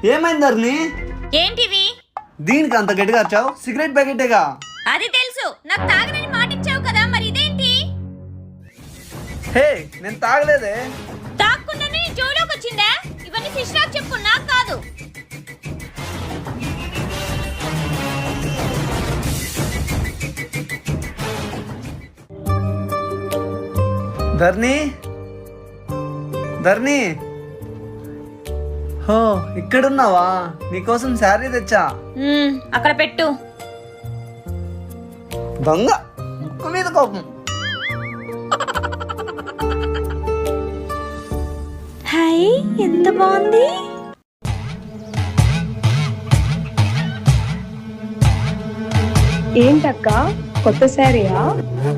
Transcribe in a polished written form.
ఏమైంది ధరణి? ఏంటివి? దీనికి అంత గట్టిగా వచ్చావు? సిగరెట్ ప్యాకెటేగా. అది తెలుసు, నాకు తాగనని మాట ఇచ్చావు కదా, మరి ఇదేంటి? హే, నేను తాగలేదే. తాగకుండానే జోలోకి వచ్చిందా? ఇవన్నీ ఫిష్ రాక్ చెప్పు, నాకు కాదు. ధరణి, ధరణి, హో ఇక్కడున్నావా? నీకోసం శారీ తెచ్చా. అక్కడ పెట్టు. దొంగ, ముక్కు మీద కోపం. హాయ్, ఎంత బాగుంది. ఏంటక్క, కొత్త శారీయా?